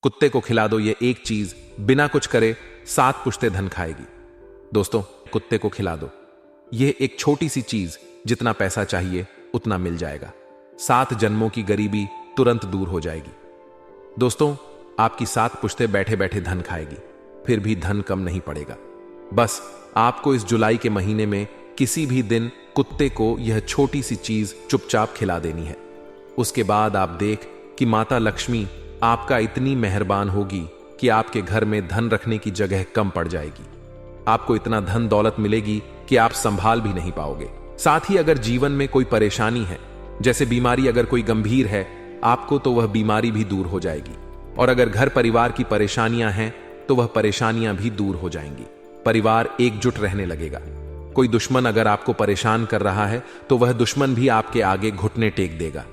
कुत्ते को खिला दो ये एक चीज, बिना कुछ करे 7 पुश्ते धन खाएगी। दोस्तों, कुत्ते को खिला दो, यह एक छोटी सी चीज, जितना पैसा चाहिए उतना मिल जाएगा। 7 जन्मों की गरीबी तुरंत दूर हो जाएगी। दोस्तों, आपकी 7 पुश्ते बैठे बैठे धन खाएगी, फिर भी धन कम नहीं पड़ेगा। बस आपको इस जुलाई के महीने में किसी भी दिन कुत्ते को यह छोटी सी चीज चुपचाप खिला देनी है। उसके बाद आप देख कि माता लक्ष्मी आपका इतनी मेहरबान होगी कि आपके घर में धन रखने की जगह कम पड़ जाएगी। आपको इतना धन दौलत मिलेगी कि आप संभाल भी नहीं पाओगे। साथ ही अगर जीवन में कोई परेशानी है, जैसे बीमारी अगर कोई गंभीर है, आपको तो वह बीमारी भी दूर हो जाएगी। और अगर घर परिवार की परेशानियां हैं तो वह परेशानियां भी दूर हो जाएंगी। परिवार एकजुट रहने लगेगा। कोई दुश्मन अगर आपको परेशान कर रहा है तो वह दुश्मन भी आपके आगे घुटने टेक देगा।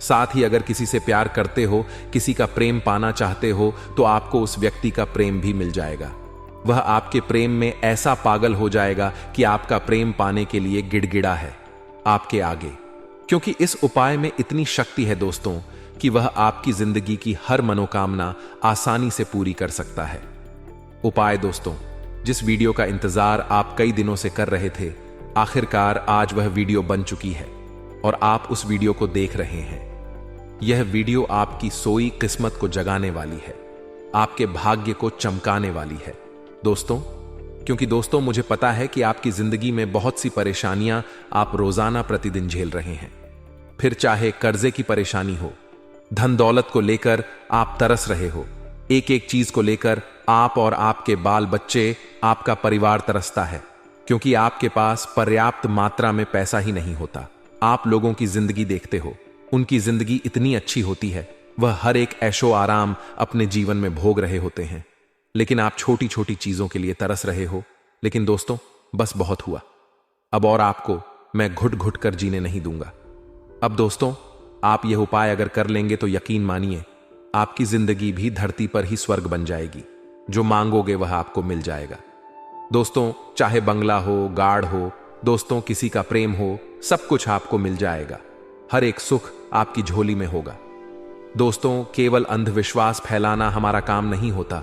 साथ ही अगर किसी से प्यार करते हो, किसी का प्रेम पाना चाहते हो, तो आपको उस व्यक्ति का प्रेम भी मिल जाएगा। वह आपके प्रेम में ऐसा पागल हो जाएगा कि आपका प्रेम पाने के लिए गिड़गिड़ा है आपके आगे। क्योंकि इस उपाय में इतनी शक्ति है दोस्तों कि वह आपकी जिंदगी की हर मनोकामना आसानी से पूरी कर सकता है। उपाय दोस्तों, जिस वीडियो का इंतजार आप कई दिनों से कर रहे थे, आखिरकार आज वह वीडियो बन चुकी है और आप उस वीडियो को देख रहे हैं। यह वीडियो आपकी सोई किस्मत को जगाने वाली है, आपके भाग्य को चमकाने वाली है दोस्तों। क्योंकि दोस्तों, मुझे पता है कि आपकी जिंदगी में बहुत सी परेशानियां आप रोजाना प्रतिदिन झेल रहे हैं। फिर चाहे कर्जे की परेशानी हो, धन दौलत को लेकर आप तरस रहे हो, एक एक चीज को लेकर आप और आपके बाल बच्चे, आपका परिवार तरसता है, क्योंकि आपके पास पर्याप्त मात्रा में पैसा ही नहीं होता। आप लोगों की जिंदगी देखते हो, उनकी जिंदगी इतनी अच्छी होती है, वह हर एक ऐशो आराम अपने जीवन में भोग रहे होते हैं, लेकिन आप छोटी छोटी चीजों के लिए तरस रहे हो। लेकिन दोस्तों, बस बहुत हुआ, अब और आपको मैं घुट घुट कर जीने नहीं दूंगा। अब दोस्तों, आप यह उपाय अगर कर लेंगे तो यकीन मानिए, आपकी जिंदगी भी धरती पर ही स्वर्ग बन जाएगी। जो मांगोगे वह आपको मिल जाएगा। दोस्तों, चाहे बंगला हो, गाड़ हो, दोस्तों किसी का प्रेम हो, सब कुछ आपको मिल जाएगा। हर एक सुख आपकी झोली में होगा। दोस्तों, केवल अंधविश्वास फैलाना हमारा काम नहीं होता।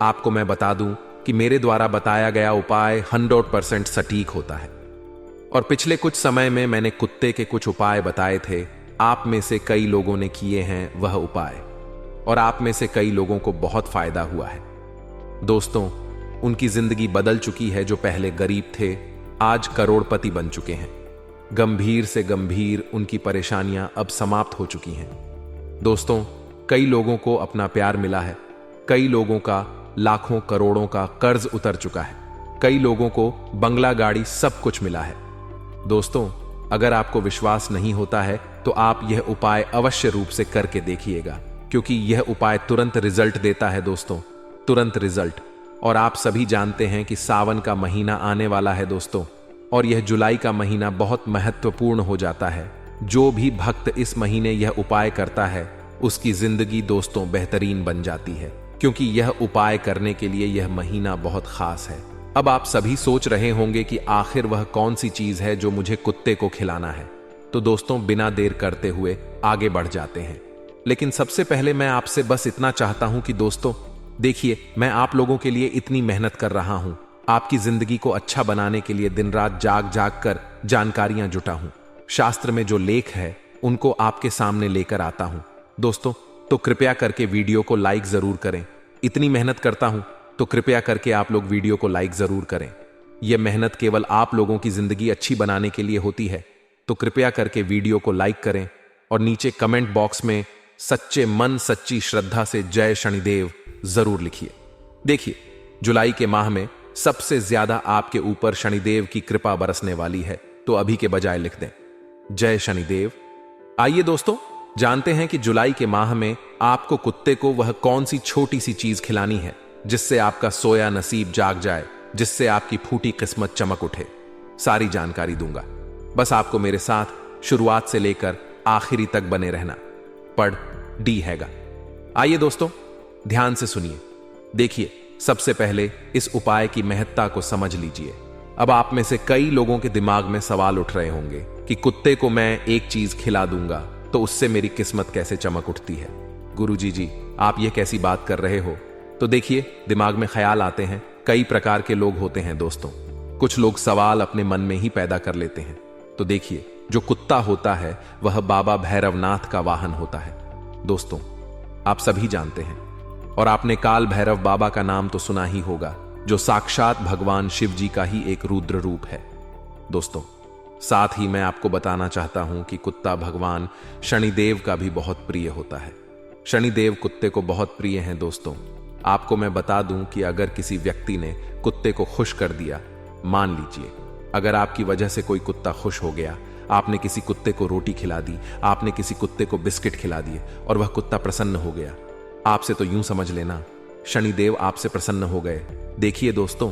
आपको मैं बता दूं कि मेरे द्वारा बताया गया उपाय 100% सटीक होता है। और पिछले कुछ समय में मैंने कुत्ते के कुछ उपाय बताए थे। आप में से कई लोगों ने किए हैं वह उपाय, और आप में से कई लोगों को बहुत फायदा हुआ है। दोस्तों, उनकी जिंदगी बदल चुकी है। जो पहले गरीब थे, आज करोड़पति बन चुके हैं। गंभीर से गंभीर उनकी परेशानियां अब समाप्त हो चुकी हैं। दोस्तों, कई लोगों को अपना प्यार मिला है। कई लोगों का लाखों करोड़ों का कर्ज उतर चुका है। कई लोगों को बंगला गाड़ी सब कुछ मिला है। दोस्तों, अगर आपको विश्वास नहीं होता है तो आप यह उपाय अवश्य रूप से करके देखिएगा, क्योंकि यह उपाय तुरंत रिजल्ट देता है दोस्तों, तुरंत रिजल्ट। और आप सभी जानते हैं कि सावन का महीना आने वाला है दोस्तों, और यह जुलाई का महीना बहुत महत्वपूर्ण हो जाता है। जो भी भक्त इस महीने यह उपाय करता है, उसकी जिंदगी दोस्तों बेहतरीन बन जाती है, क्योंकि यह उपाय करने के लिए यह महीना बहुत खास है। अब आप सभी सोच रहे होंगे कि आखिर वह कौन सी चीज है जो मुझे कुत्ते को खिलाना है। तो दोस्तों, बिना देर करते हुए आगे बढ़ जाते हैं। लेकिन सबसे पहले मैं आपसे बस इतना चाहता हूं कि दोस्तों देखिए, मैं आप लोगों के लिए इतनी मेहनत कर रहा हूं, आपकी जिंदगी को अच्छा बनाने के लिए दिन रात जाग जाग कर जानकारियां जुटा हूं। शास्त्र में जो लेख है उनको आपके सामने लेकर आता हूं दोस्तों। तो कृपया करके वीडियो को लाइक जरूर करें। इतनी मेहनत करता हूं तो कृपया करके आप लोग वीडियो को लाइक जरूर करें। यह मेहनत केवल आप लोगों की जिंदगी अच्छी बनाने के लिए होती है। तो कृपया करके वीडियो को लाइक करें और नीचे कमेंट बॉक्स में सच्चे मन सच्ची श्रद्धा से जय शनिदेव जरूर लिखिए। देखिए, जुलाई के माह में सबसे ज्यादा आपके ऊपर शनिदेव की कृपा बरसने वाली है, तो अभी के बजाय लिख दें जय शनिदेव। आइए दोस्तों, जानते हैं कि जुलाई के माह में आपको कुत्ते को वह कौन सी छोटी सी चीज खिलानी है जिससे आपका सोया नसीब जाग जाए, जिससे आपकी फूटी किस्मत चमक उठे। सारी जानकारी दूंगा, बस आपको मेरे साथ शुरुआत से लेकर आखिरी तक बने रहना। पढ़ डी हैगा। आइए दोस्तों, ध्यान से सुनिए। देखिए, सबसे पहले इस उपाय की महत्ता को समझ लीजिए। अब आप में से कई लोगों के दिमाग में सवाल उठ रहे होंगे कि कुत्ते को मैं एक चीज खिला दूंगा तो उससे मेरी किस्मत कैसे चमक उठती है। गुरुजी जी, आप ये कैसी बात कर रहे हो? तो देखिए, दिमाग में ख्याल आते हैं। कई प्रकार के लोग होते हैं दोस्तों। कुछ लोग सवाल अपने मन में ही पैदा कर लेते हैं। तो देखिए, जो कुत्ता होता है वह बाबा भैरवनाथ का वाहन होता है। दोस्तों, आप सभी जानते हैं और आपने काल भैरव बाबा का नाम तो सुना ही होगा, जो साक्षात भगवान शिव जी का ही एक रुद्र रूप है। दोस्तों, साथ ही मैं आपको बताना चाहता हूं कि कुत्ता भगवान शनिदेव का भी बहुत प्रिय होता है। शनिदेव कुत्ते को बहुत प्रिय हैं। दोस्तों, आपको मैं बता दूं कि अगर किसी व्यक्ति ने कुत्ते को खुश कर दिया, मान लीजिए अगर आपकी वजह से कोई कुत्ता खुश हो गया, आपने किसी कुत्ते को रोटी खिला दी, आपने किसी कुत्ते को बिस्किट खिला दिए और वह कुत्ता प्रसन्न हो गया आपसे, तो यूं समझ लेना शनिदेव आपसे प्रसन्न हो गए। देखिए दोस्तों,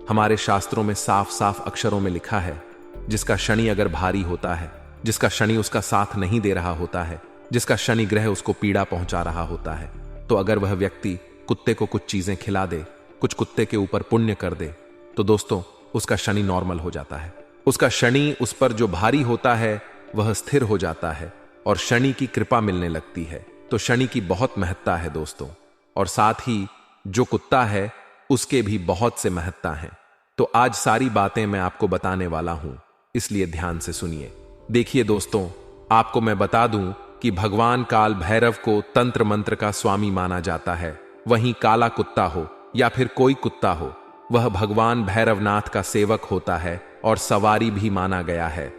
हमारे शास्त्रों में साफ साफ अक्षरों में लिखा है, जिसका शनि अगर भारी होता है, जिसका शनि उसका साथ नहीं दे रहा होता है, जिसका शनि ग्रह उसको पीड़ा पहुंचा रहा होता है, तो अगर वह व्यक्ति कुत्ते को कुछ चीजें खिला दे, कुछ कुत्ते के ऊपर पुण्य कर दे, तो दोस्तों उसका शनि नॉर्मल हो जाता है। उसका शनि उस पर जो भारी होता है वह स्थिर हो जाता है और शनि की कृपा मिलने लगती है। तो शनि की बहुत महत्ता है दोस्तों, और साथ ही जो कुत्ता है उसके भी बहुत से महत्ता हैं। तो आज सारी बातें मैं आपको बताने वाला हूं, इसलिए ध्यान से सुनिए। देखिए दोस्तों, आपको मैं बता दूं कि भगवान काल भैरव को तंत्र मंत्र का स्वामी माना जाता है। वहीं काला कुत्ता हो या फिर कोई कुत्ता हो, वह भगवान भैरवनाथ का सेवक होता है और सवारी भी माना गया है।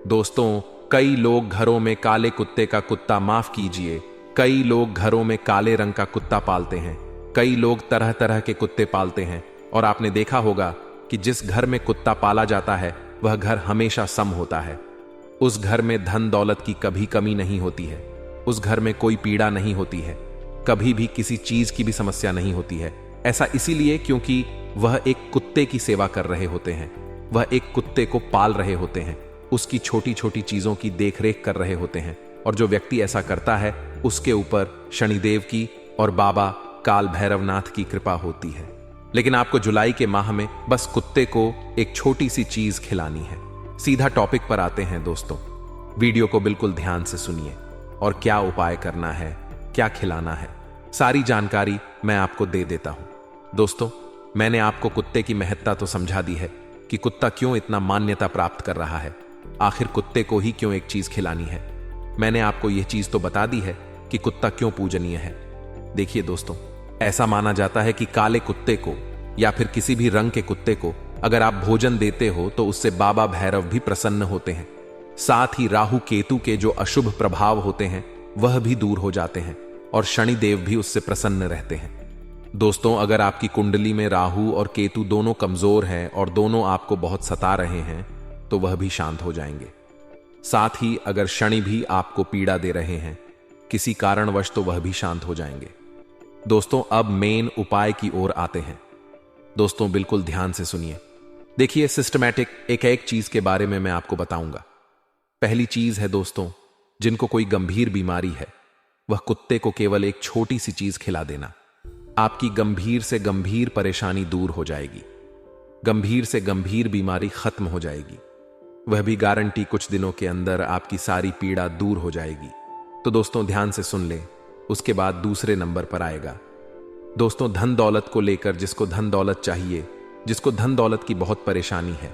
दोस्तों, कई लोग घरों में काले कुत्ते का कुत्ता, माफ कीजिए, कई लोग घरों में काले रंग का कुत्ता पालते हैं। कई लोग तरह तरह के कुत्ते पालते हैं और आपने देखा होगा कि जिस घर में कुत्ता पाला जाता है वह घर हमेशा सम होता है। उस घर में धन दौलत की कभी कमी नहीं होती है, उस घर में कोई पीड़ा नहीं होती है, कभी भी किसी चीज की भी समस्या नहीं होती है। ऐसा इसीलिए क्योंकि वह एक कुत्ते की सेवा कर रहे होते हैं, वह एक कुत्ते को पाल रहे होते हैं, उसकी छोटी छोटी चीजों की देखरेख कर रहे होते हैं। और जो व्यक्ति ऐसा करता है उसके ऊपर शनिदेव की और बाबा काल भैरवनाथ की कृपा होती है। लेकिन आपको जुलाई के माह में बस कुत्ते को एक छोटी सी चीज खिलानी है। सीधा टॉपिक पर आते हैं दोस्तों, वीडियो को बिल्कुल ध्यान से सुनिए और क्या उपाय करना है, क्या खिलाना है, सारी जानकारी मैं आपको दे देता हूं। दोस्तों, मैंने आपको कुत्ते की महत्ता तो समझा दी है कि कुत्ता क्यों इतना मान्यता प्राप्त कर रहा है, आखिर कुत्ते को ही क्यों एक चीज खिलानी है। मैंने आपको यह चीज तो बता दी है कि कुत्ता क्यों पूजनीय है। देखिए दोस्तों, ऐसा माना जाता है कि काले कुत्ते को या फिर किसी भी रंग के कुत्ते को अगर आप भोजन देते हो तो उससे बाबा भैरव भी प्रसन्न होते हैं। साथ ही राहु केतु के जो अशुभ प्रभाव होते हैं वह भी दूर हो जाते हैं और शनिदेव भी उससे प्रसन्न रहते हैं। दोस्तों, अगर आपकी कुंडली में राहु और केतु दोनों कमजोर हैं और दोनों आपको बहुत सता रहे हैं तो वह भी शांत हो जाएंगे। साथ ही अगर शनि भी आपको पीड़ा दे रहे हैं किसी कारणवश तो वह भी शांत हो जाएंगे। दोस्तों, अब मेन उपाय की ओर आते हैं। दोस्तों, बिल्कुल ध्यान से सुनिए। देखिए, सिस्टमैटिक एक एक चीज के बारे में मैं आपको बताऊंगा। पहली चीज है दोस्तों, जिनको कोई गंभीर बीमारी है वह कुत्ते को केवल एक छोटी सी चीज खिला देना। आपकी गंभीर से गंभीर परेशानी दूर हो जाएगी, गंभीर से गंभीर बीमारी खत्म हो जाएगी, वह भी गारंटी कुछ दिनों के अंदर आपकी सारी पीड़ा दूर हो जाएगी। तो दोस्तों, ध्यान से सुन ले। उसके बाद दूसरे नंबर पर आएगा दोस्तों धन दौलत को लेकर। जिसको धन दौलत चाहिए, जिसको धन दौलत की बहुत परेशानी है,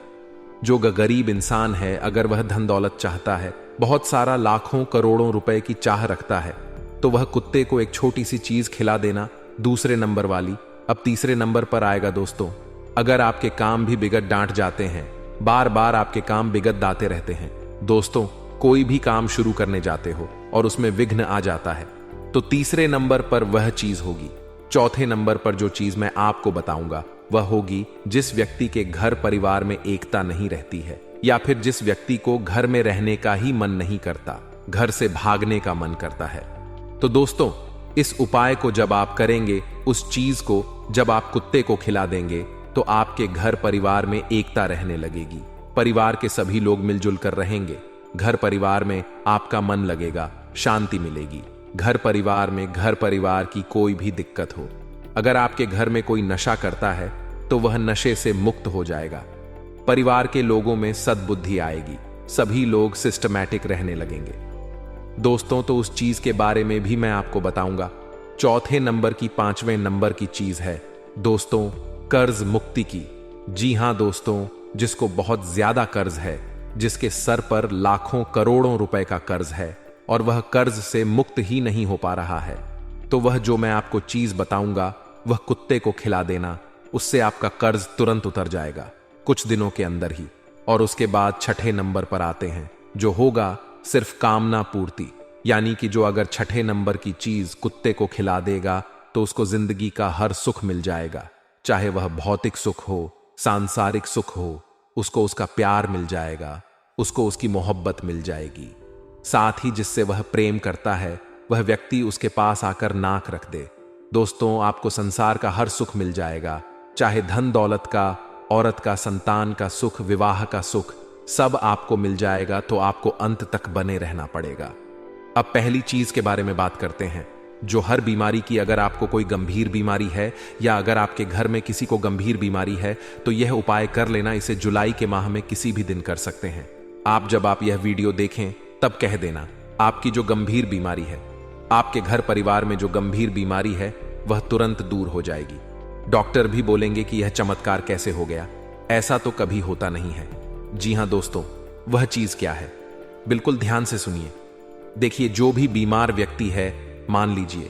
जो गरीब इंसान है, अगर वह धन दौलत चाहता है, बहुत सारा लाखों करोड़ों रुपए की चाह रखता है, तो वह कुत्ते को एक छोटी सी चीज खिला देना, दूसरे नंबर वाली। अब तीसरे नंबर पर आएगा दोस्तों, अगर आपके काम भी बिगड़ डांट जाते हैं, बार बार आपके काम बिगड़ाते रहते हैं। दोस्तों, कोई भी काम शुरू करने जाते हो और उसमें विघ्न आ जाता है, तो तीसरे नंबर पर वह चीज होगी। चौथे नंबर पर जो चीज मैं आपको बताऊंगा वह होगी जिस व्यक्ति के घर परिवार में एकता नहीं रहती है, या फिर जिस व्यक्ति को घर में रहने का ही मन नहीं करता, घर से भागने का मन करता है। तो दोस्तों, इस उपाय को जब आप करेंगे, उस चीज को जब आप कुत्ते को खिला देंगे, तो आपके घर परिवार में एकता रहने लगेगी, परिवार के सभी लोग मिलजुल कर रहेंगे, घर परिवार में आपका मन लगेगा, शांति मिलेगी। घर परिवार की कोई भी दिक्कत हो, अगर आपके घर में कोई नशा करता है तो वह नशे से मुक्त हो जाएगा, परिवार के लोगों में सद्बुद्धि आएगी, सभी लोग सिस्टमैटिक रहने लगेंगे। दोस्तों, तो उस चीज के बारे में भी मैं आपको बताऊंगा। चौथे नंबर की 5वें नंबर की चीज है दोस्तों, कर्ज मुक्ति की। जी हां दोस्तों, जिसको बहुत ज्यादा कर्ज है, जिसके सर पर लाखों करोड़ों रुपए का कर्ज है और वह कर्ज से मुक्त ही नहीं हो पा रहा है, तो वह जो मैं आपको चीज बताऊंगा वह कुत्ते को खिला देना, उससे आपका कर्ज तुरंत उतर जाएगा कुछ दिनों के अंदर ही। और उसके बाद छठे नंबर पर आते हैं, जो होगा सिर्फ कामना पूर्ति। यानी कि जो अगर छठे नंबर की चीज कुत्ते को खिला देगा तो उसको जिंदगी का हर सुख मिल जाएगा, चाहे वह भौतिक सुख हो, सांसारिक सुख हो, उसको उसका प्यार मिल जाएगा, उसको उसकी मोहब्बत मिल जाएगी। साथ ही जिससे वह प्रेम करता है वह व्यक्ति उसके पास आकर नाक रख दे। दोस्तों, आपको संसार का हर सुख मिल जाएगा, चाहे धन दौलत का, औरत का, संतान का सुख, विवाह का सुख, सब आपको मिल जाएगा। तो आपको अंत तक बने रहना पड़ेगा। अब पहली चीज के बारे में बात करते हैं, जो हर बीमारी की, अगर आपको कोई गंभीर बीमारी है या अगर आपके घर में किसी को गंभीर बीमारी है तो यह उपाय कर लेना। इसे जुलाई के माह में किसी भी दिन कर सकते हैं आप। जब आप यह वीडियो देखें तब कह देना आपकी जो गंभीर बीमारी है, आपके घर परिवार में जो गंभीर बीमारी है वह तुरंत दूर हो जाएगी। डॉक्टर भी बोलेंगे कि यह चमत्कार कैसे हो गया, ऐसा तो कभी होता नहीं है। जी हां दोस्तों, वह चीज क्या है, बिल्कुल ध्यान से सुनिए। देखिए, जो भी बीमार व्यक्ति है, मान लीजिए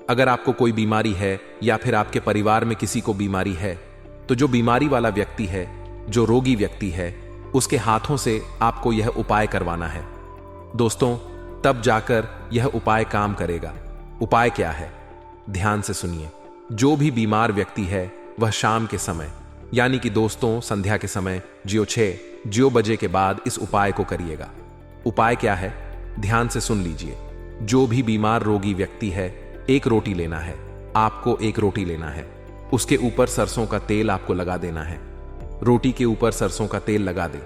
अगर आपको कोई बीमारी है या फिर आपके परिवार में किसी को बीमारी है, तो जो बीमारी वाला व्यक्ति है, जो रोगी व्यक्ति है, उसके हाथों से आपको यह उपाय करवाना है दोस्तों, तब जाकर यह उपाय काम करेगा। उपाय क्या है, ध्यान से सुनिए। जो भी बीमार व्यक्ति है वह शाम के समय, यानी कि दोस्तों संध्या के समय, जियो 6 बजे के बाद इस उपाय को करिएगा। उपाय क्या है, ध्यान से सुन लीजिए। जो भी बीमार रोगी व्यक्ति है, एक रोटी लेना है, आपको एक रोटी लेना है, उसके ऊपर सरसों का तेल आपको लगा देना है। रोटी के ऊपर सरसों का तेल लगा दे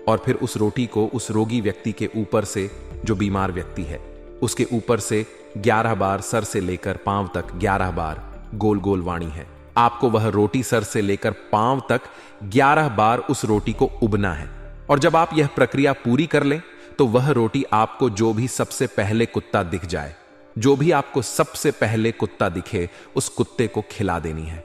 और फिर उस रोटी को उस रोगी व्यक्ति के ऊपर से, जो बीमार व्यक्ति है, उसके ऊपर से 11 बार, सर से लेकर पांव तक 11 बार गोल गोल वाणी है। आपको वह रोटी सर से लेकर पांव तक 11 बार उस रोटी को उबना है। और जब आप यह प्रक्रिया पूरी कर लें तो वह रोटी आपको जो भी सबसे पहले कुत्ता दिख जाए, जो भी आपको सबसे पहले कुत्ता दिखे, उस कुत्ते को खिला देनी है।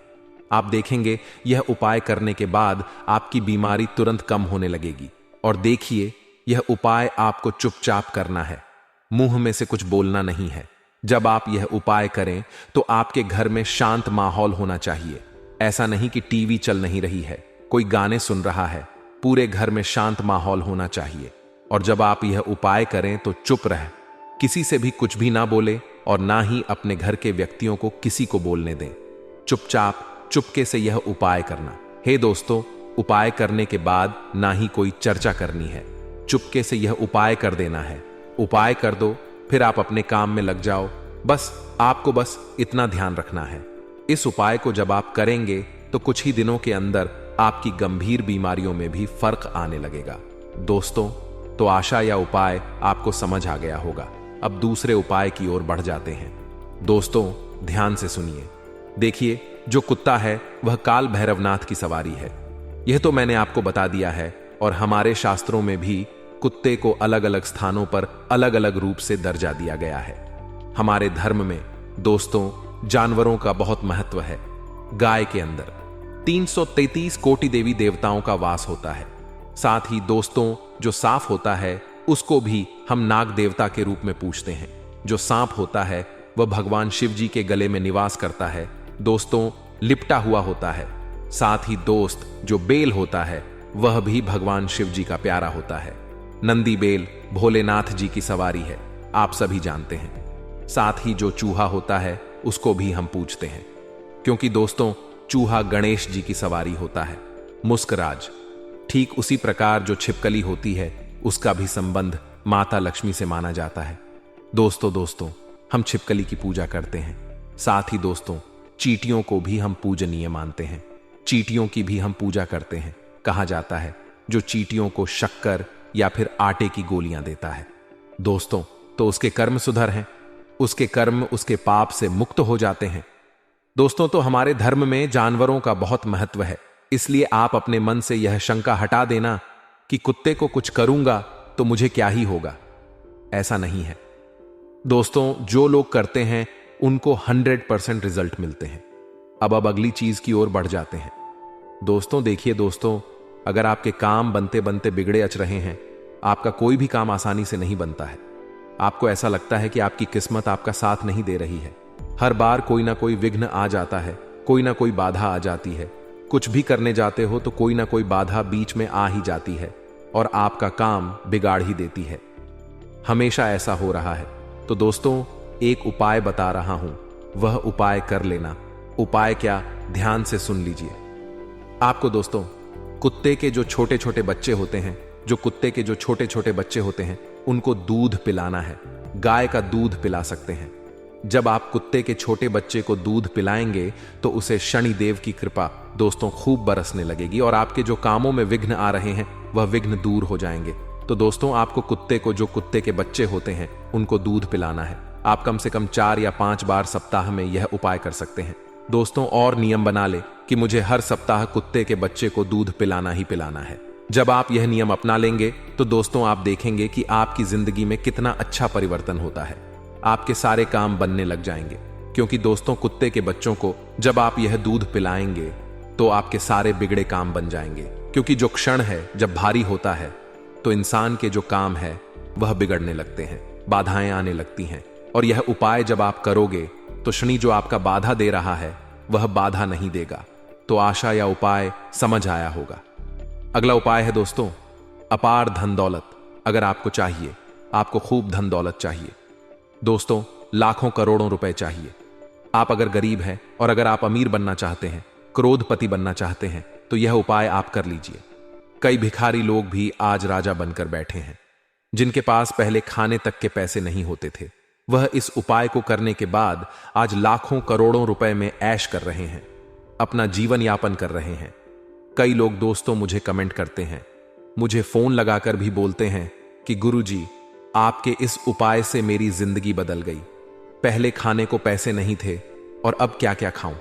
आप देखेंगे यह उपाय करने के बाद आपकी बीमारी तुरंत कम होने लगेगी। और देखिए, यह उपाय आपको चुपचाप करना है, मुंह में से कुछ बोलना नहीं है। जब आप यह उपाय करें तो आपके घर में शांत माहौल होना चाहिए। ऐसा नहीं कि टीवी चल नहीं रही है, कोई गाने सुन रहा है, पूरे घर में शांत माहौल होना चाहिए। और जब आप यह उपाय करें तो चुप रह, किसी से भी कुछ भी ना बोले और ना ही अपने घर के व्यक्तियों को किसी को बोलने दें। चुपचाप चुपके से यह उपाय करना। हे दोस्तों, उपाय करने के बाद ना ही कोई चर्चा करनी है, चुपके से यह उपाय कर देना है। उपाय कर दो, फिर आप अपने काम में लग जाओ। आपको बस इतना ध्यान रखना है। इस उपाय को जब आप करेंगे तो कुछ ही दिनों के अंदर आपकी गंभीर बीमारियों में भी फर्क आने लगेगा। दोस्तों, तो आशा या उपाय आपको समझ आ गया होगा। अब दूसरे उपाय की ओर बढ़ जाते हैं। दोस्तों, ध्यान से सुनिए। देखिए, जो कुत्ता है वह काल भैरवनाथ की सवारी है। यह तो मैंने आपको बता दिया है, और हमारे शास्त्रों में भी कुत्ते को अलग अलग स्थानों पर अलग अलग रूप से दर्जा दिया गया है। हमारे धर्म में दोस्तों जानवरों का बहुत महत्व है। गाय के अंदर 333 कोटि देवी देवताओं का वास होता है। साथ ही दोस्तों, जो सांप होता है उसको भी हम नाग देवता के रूप में पूजते हैं। जो सांप होता है वह भगवान शिव जी के गले में निवास करता है, दोस्तों लिपटा हुआ होता है। साथ ही दोस्त, जो बेल होता है वह भी भगवान शिव जी का प्यारा होता है। नंदी बेल भोलेनाथ जी की सवारी है, आप सभी जानते हैं। साथ ही जो चूहा होता है उसको भी हम पूजते हैं, क्योंकि दोस्तों चूहा गणेश जी की सवारी होता है। मुस्कराज, ठीक उसी प्रकार जो छिपकली होती है उसका भी संबंध माता लक्ष्मी से माना जाता है। दोस्तों हम छिपकली की पूजा करते हैं। साथ ही दोस्तों चींटियों को भी हम पूजनीय मानते हैं। चींटियों की भी हम पूजा करते हैं। कहा जाता है जो चींटियों को शक्कर या फिर आटे की गोलियां देता है दोस्तों, तो उसके कर्म सुधर हैं, उसके कर्म उसके पाप से मुक्त हो जाते हैं। दोस्तों, तो हमारे धर्म में जानवरों का बहुत महत्व है। इसलिए आप अपने मन से यह शंका हटा देना कि कुत्ते को कुछ करूंगा तो मुझे क्या ही होगा। ऐसा नहीं है दोस्तों। जो लोग करते हैं उनको 100% रिजल्ट मिलते हैं। अब अगली चीज की ओर बढ़ जाते हैं। दोस्तों देखिए दोस्तों, अगर आपके काम बनते बनते बिगड़े अच रहे हैं, आपका कोई भी काम आसानी से नहीं बनता है, आपको ऐसा लगता है कि आपकी किस्मत आपका साथ नहीं दे रही है, हर बार कोई ना कोई विघ्न आ जाता है, कोई ना कोई बाधा आ जाती है, कुछ भी करने जाते हो तो कोई ना कोई बाधा बीच में आ ही जाती है और आपका काम बिगाड़ ही देती है, हमेशा ऐसा हो रहा है। तो दोस्तों एक उपाय बता रहा हूं, वह उपाय कर लेना। उपाय क्या, ध्यान से सुन लीजिए। आपको दोस्तों कुत्ते के जो छोटे छोटे बच्चे होते हैं, उनको दूध पिलाना है। गाय का दूध पिला सकते हैं। जब आप कुत्ते के छोटे बच्चे को दूध पिलाएंगे तो उसे शनिदेव की कृपा दोस्तों खूब बरसने लगेगी और आपके जो कामों में विघ्न आ रहे हैं वह विघ्न दूर हो जाएंगे। तो दोस्तों आपको कुत्ते को, जो कुत्ते के बच्चे होते हैं, उनको दूध पिलाना है। आप कम से कम 4 या 5 बार सप्ताह में यह उपाय कर सकते हैं। दोस्तों और नियम बना ले कि मुझे हर सप्ताह कुत्ते के बच्चे को दूध पिलाना ही पिलाना है। जब आप यह नियम अपना लेंगे तो दोस्तों आप देखेंगे कि आपकी जिंदगी में कितना अच्छा परिवर्तन होता है। आपके सारे काम बनने लग जाएंगे, क्योंकि दोस्तों कुत्ते के बच्चों को जब आप यह दूध पिलाएंगे तो आपके सारे बिगड़े काम बन जाएंगे। क्योंकि जो क्षण है जब भारी होता है तो इंसान के जो काम है वह बिगड़ने लगते हैं, बाधाएं आने लगती हैं। और यह उपाय जब आप करोगे तो शनि जो आपका बाधा दे रहा है वह बाधा नहीं देगा। तो आशा या उपाय समझ आया होगा। अगला उपाय है दोस्तों अपार धन दौलत। अगर आपको चाहिए, आपको खूब धन दौलत चाहिए दोस्तों, लाखों करोड़ों रुपए चाहिए। आप अगर गरीब हैं और अगर आप अमीर बनना चाहते हैं, क्रोधपति बनना चाहते हैं, तो यह उपाय आप कर लीजिए। कई भिखारी लोग भी आज राजा बनकर बैठे हैं, जिनके पास पहले खाने तक के पैसे नहीं होते थे। वह इस उपाय को करने के बाद आज लाखों करोड़ों रुपए में ऐश कर रहे हैं, अपना जीवन यापन कर रहे हैं। कई लोग दोस्तों मुझे कमेंट करते हैं, मुझे फोन लगाकर भी बोलते हैं कि गुरुजी, आपके इस उपाय से मेरी जिंदगी बदल गई। पहले खाने को पैसे नहीं थे और अब क्या क्या खाऊं,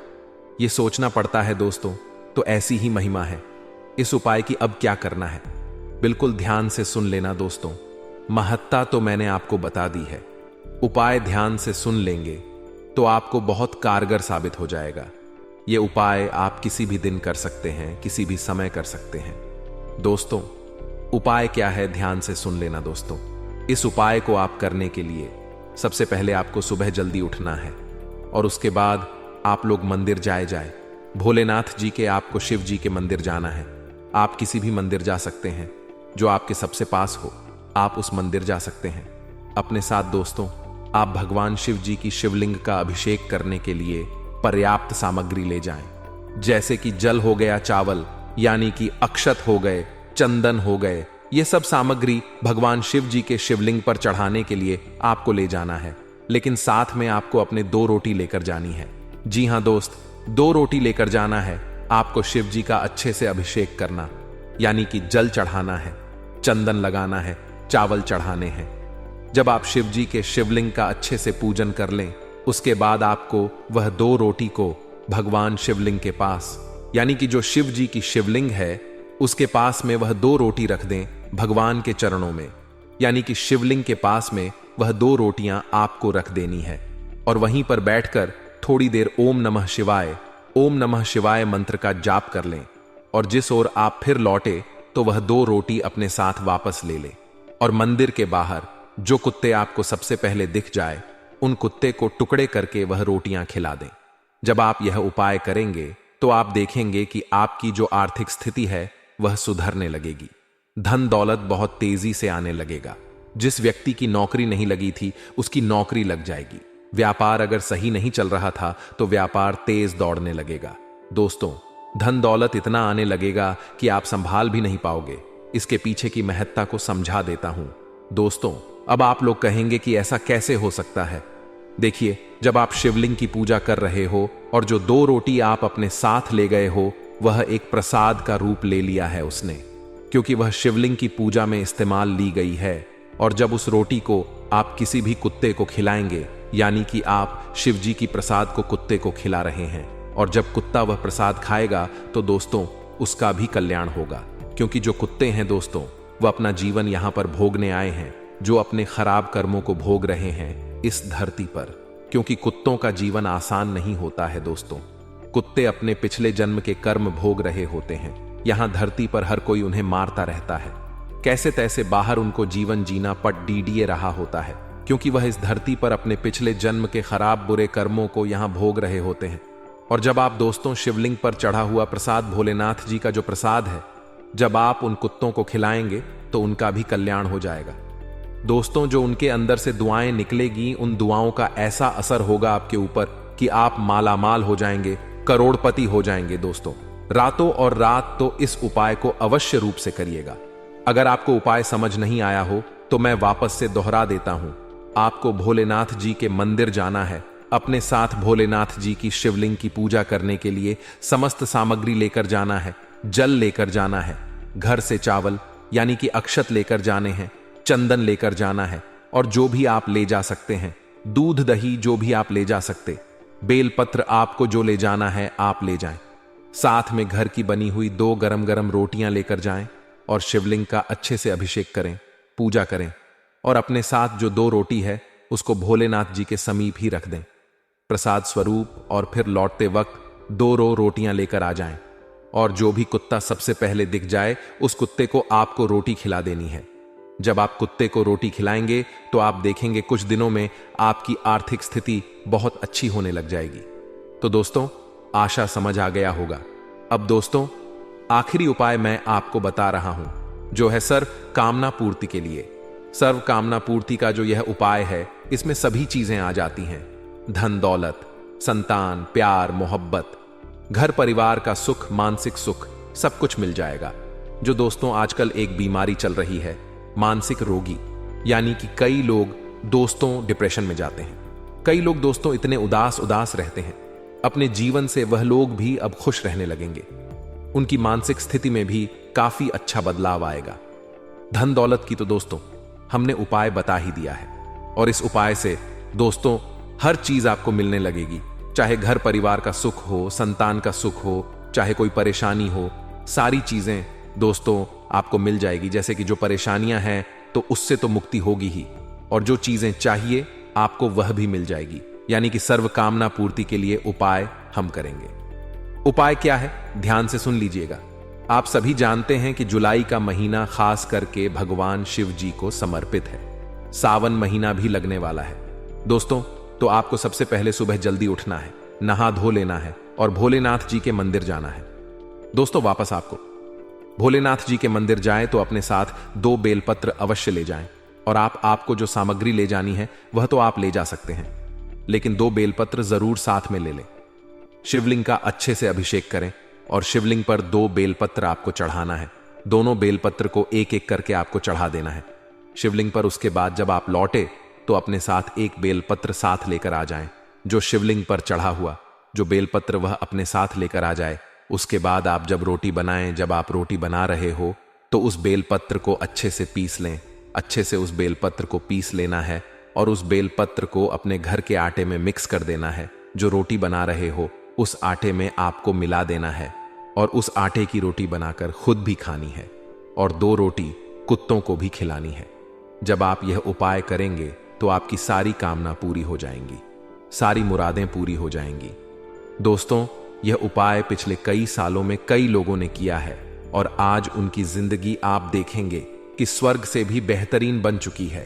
ये सोचना पड़ता है दोस्तों। तो ऐसी ही महिमा है इस उपाय की। अब क्या करना है, बिल्कुल ध्यान से सुन लेना दोस्तों। महत्ता तो मैंने आपको बता दी है, उपाय ध्यान से सुन लेंगे तो आपको बहुत कारगर साबित हो जाएगा। ये उपाय आप किसी भी दिन कर सकते हैं, किसी भी समय कर सकते हैं। दोस्तों उपाय क्या है, ध्यान से सुन लेना दोस्तों। इस उपाय को आप करने के लिए सबसे पहले आपको सुबह जल्दी उठना है और उसके बाद आप लोग मंदिर जाए। भोलेनाथ जी के, आपको शिव जी के मंदिर जाना है। आप किसी भी मंदिर जा सकते हैं जो आपके सबसे पास हो, आप उस मंदिर जा सकते हैं। अपने साथ दोस्तों आप भगवान शिव जी की शिवलिंग का अभिषेक करने के लिए पर्याप्त सामग्री ले जाएं। जैसे कि जल हो गया, चावल यानी कि अक्षत हो गए, चंदन हो गए, ये सब सामग्री भगवान शिव जी के शिवलिंग पर चढ़ाने के लिए आपको ले जाना है। लेकिन साथ में आपको अपने 2 रोटी लेकर जानी है। जी हां दोस्त, 2 रोटी लेकर जाना है। आपको शिव जी का अच्छे से अभिषेक करना, यानी कि जल चढ़ाना है, चंदन लगाना है, चावल चढ़ाने हैं। जब आप शिव जी के शिवलिंग का अच्छे से पूजन कर लें, उसके बाद आपको वह 2 रोटी को भगवान शिवलिंग के पास, यानी कि जो शिव जी की शिवलिंग है उसके पास में वह 2 रोटी रख दें भगवान के चरणों में, यानी कि शिवलिंग के पास में वह 2 रोटियां आपको रख देनी है। और वहीं पर बैठकर थोड़ी देर ओम नमः शिवाय मंत्र का जाप कर लें। और जिस ओर आप फिर लौटे तो वह 2 रोटी अपने साथ वापस ले लें। और मंदिर के बाहर जो कुत्ते आपको सबसे पहले दिख जाए, उन कुत्ते को टुकड़े करके वह रोटियां खिला दें। जब आप यह उपाय करेंगे तो आप देखेंगे कि आपकी जो आर्थिक स्थिति है वह सुधरने लगेगी। धन दौलत बहुत तेजी से आने लगेगा। जिस व्यक्ति की नौकरी नहीं लगी थी उसकी नौकरी लग जाएगी। व्यापार अगर सही नहीं चल रहा था तो व्यापार तेज दौड़ने लगेगा। दोस्तों धन दौलत इतना आने लगेगा कि आप संभाल भी नहीं पाओगे। इसके पीछे की महत्ता को समझा देता हूं दोस्तों। अब आप लोग कहेंगे कि ऐसा कैसे हो सकता है। देखिए, जब आप शिवलिंग की पूजा कर रहे हो और जो 2 रोटी आप अपने साथ ले गए हो वह एक प्रसाद का रूप ले लिया है उसने, क्योंकि वह शिवलिंग की पूजा में इस्तेमाल ली गई है। और जब उस रोटी को आप किसी भी कुत्ते को खिलाएंगे, यानी कि आप शिव जी की प्रसाद को कुत्ते को खिला रहे हैं, और जब कुत्ता वह प्रसाद खाएगा तो दोस्तों उसका भी कल्याण होगा। क्योंकि जो कुत्ते हैं दोस्तों वह अपना जीवन यहां पर भोगने आए हैं, जो अपने खराब कर्मों को भोग रहे हैं इस धरती पर। क्योंकि कुत्तों का जीवन आसान नहीं होता है दोस्तों। कुत्ते अपने पिछले जन्म के कर्म भोग रहे होते हैं। यहां धरती पर हर कोई उन्हें मारता रहता है। कैसे तैसे बाहर उनको जीवन जीना पट डीडीए रहा होता है, क्योंकि वह इस धरती पर अपने पिछले जन्म के खराब बुरे कर्मों को यहां भोग रहे होते हैं। और जब आप दोस्तों शिवलिंग पर चढ़ा हुआ प्रसाद भोलेनाथ जी का जो प्रसाद है, जब आप उन कुत्तों को खिलाएंगे तो उनका भी कल्याण हो जाएगा दोस्तों। जो उनके अंदर से दुआएं निकलेगी, उन दुआओं का ऐसा असर होगा आपके ऊपर कि आप मालामाल हो जाएंगे, करोड़पति हो जाएंगे दोस्तों। रातों और रात तो इस उपाय को अवश्य रूप से करिएगा। अगर आपको उपाय समझ नहीं आया हो तो मैं वापस से दोहरा देता हूं। आपको भोलेनाथ जी के मंदिर जाना है। अपने साथ भोलेनाथ जी की शिवलिंग की पूजा करने के लिए समस्त सामग्री लेकर जाना है। जल लेकर जाना है, घर से चावल यानी कि अक्षत लेकर जाने हैं, चंदन लेकर जाना है, और जो भी आप ले जा सकते हैं, दूध दही जो भी आप ले जा सकते, बेलपत्र आपको जो ले जाना है आप ले जाएं। साथ में घर की बनी हुई 2 गरम गरम रोटियां लेकर जाएं और शिवलिंग का अच्छे से अभिषेक करें, पूजा करें, और अपने साथ जो 2 रोटी है उसको भोलेनाथ जी के समीप ही रख दें प्रसाद स्वरूप। और फिर लौटते वक्त 2 रोटियां लेकर आ जाएं, और जो भी कुत्ता सबसे पहले दिख जाए उस कुत्ते को आपको रोटी खिला देनी है। जब आप कुत्ते को रोटी खिलाएंगे तो आप देखेंगे कुछ दिनों में आपकी आर्थिक स्थिति बहुत अच्छी होने लग जाएगी। तो दोस्तों, आशा समझ आ गया होगा। अब दोस्तों, आखिरी उपाय मैं आपको बता रहा हूं, जो है सर्व कामना पूर्ति के लिए। सर्व कामना पूर्ति का जो यह उपाय है, इसमें सभी चीजें आ जाती हैं। धन दौलत, संतान, प्यार, मोहब्बत, घर परिवार का सुख, मानसिक सुख, सब कुछ मिल जाएगा। जो दोस्तों आजकल एक बीमारी चल रही है, मानसिक रोगी, यानी कि कई लोग दोस्तों डिप्रेशन में जाते हैं। कई लोग दोस्तों इतने उदास रहते हैं, अपने जीवन से वह लोग भी अब खुश रहने लगेंगे। उनकी मानसिक स्थिति में भी काफी अच्छा बदलाव आएगा। धन दौलत की तो दोस्तों हमने उपाय बता ही दिया है, और इस उपाय से दोस्तों हर चीज आपको मिलने लगेगी। चाहे घर परिवार का सुख हो, संतान का सुख हो, चाहे कोई परेशानी हो, सारी चीजें दोस्तों आपको मिल जाएगी। जैसे कि जो परेशानियां हैं तो उससे तो मुक्ति होगी ही, और जो चीजें चाहिए आपको वह भी मिल जाएगी। यानी कि सर्व कामना पूर्ति के लिए उपाय हम करेंगे। उपाय क्या है, ध्यान से सुन लीजिएगा। आप सभी जानते हैं कि जुलाई का महीना खास करके भगवान शिव जी को समर्पित है। सावन महीना भी लगने वाला है दोस्तों। तो आपको सबसे पहले सुबह जल्दी उठना है, नहा धो लेना है और भोलेनाथ जी के मंदिर जाना है। दोस्तों वापस आपको भोलेनाथ जी के मंदिर जाएं तो अपने साथ 2 बेलपत्र अवश्य ले जाएं, और आपको जो सामग्री ले जानी है वह तो आप ले जा सकते हैं, लेकिन 2 बेलपत्र जरूर साथ में ले लें। शिवलिंग का अच्छे से अभिषेक करें और शिवलिंग पर 2 बेलपत्र आपको चढ़ाना है। दोनों बेलपत्र को एक एक करके आपको चढ़ा देना है शिवलिंग पर। उसके बाद जब आप लौटे तो अपने साथ 1 बेलपत्र साथ लेकर आ जाएं, जो शिवलिंग पर चढ़ा हुआ जो बेलपत्र वह अपने साथ लेकर आ जाए। उसके बाद आप जब रोटी बनाएं, जब आप रोटी बना रहे हो तो उस बेलपत्र को अच्छे से पीस लें। अच्छे से उस बेलपत्र को पीस लेना है और उस बेलपत्र को अपने घर के आटे में मिक्स कर देना है। जो रोटी बना रहे हो उस आटे में आपको मिला देना है, और उस आटे की रोटी बनाकर खुद भी खानी है, और 2 रोटी कुत्तों को भी खिलानी है। जब आप यह उपाय करेंगे तो आपकी सारी कामना पूरी हो जाएंगी, सारी मुरादें पूरी हो जाएंगी। दोस्तों, यह उपाय पिछले कई सालों में कई लोगों ने किया है, और आज उनकी जिंदगी आप देखेंगे कि स्वर्ग से भी बेहतरीन बन चुकी है।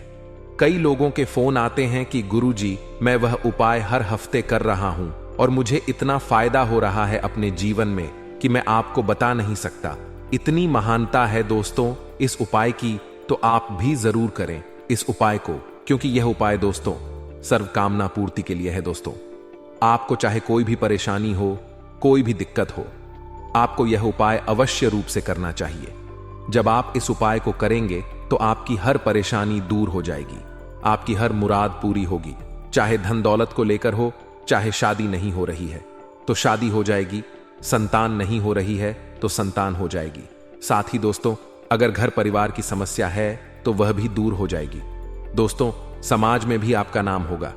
कई लोगों के फोन आते हैं कि गुरुजी, मैं वह उपाय हर हफ्ते कर रहा हूं और मुझे इतना फायदा हो रहा है अपने जीवन में कि मैं आपको बता नहीं सकता। इतनी महानता है दोस्तों इस उपाय की, तो आप भी जरूर करें इस उपाय को, क्योंकि यह उपाय दोस्तों सर्व कामना पूर्ति के लिए है। दोस्तों, आपको चाहे कोई भी परेशानी हो, कोई भी दिक्कत हो, आपको यह उपाय अवश्य रूप से करना चाहिए। जब आप इस उपाय को करेंगे तो आपकी हर परेशानी दूर हो जाएगी, आपकी हर मुराद पूरी होगी। चाहे धन दौलत को लेकर हो, चाहे शादी नहीं हो रही है तो शादी हो जाएगी, संतान नहीं हो रही है तो संतान हो जाएगी। साथ ही दोस्तों, अगर घर परिवार की समस्या है तो वह भी दूर हो जाएगी। दोस्तों, समाज में भी आपका नाम होगा,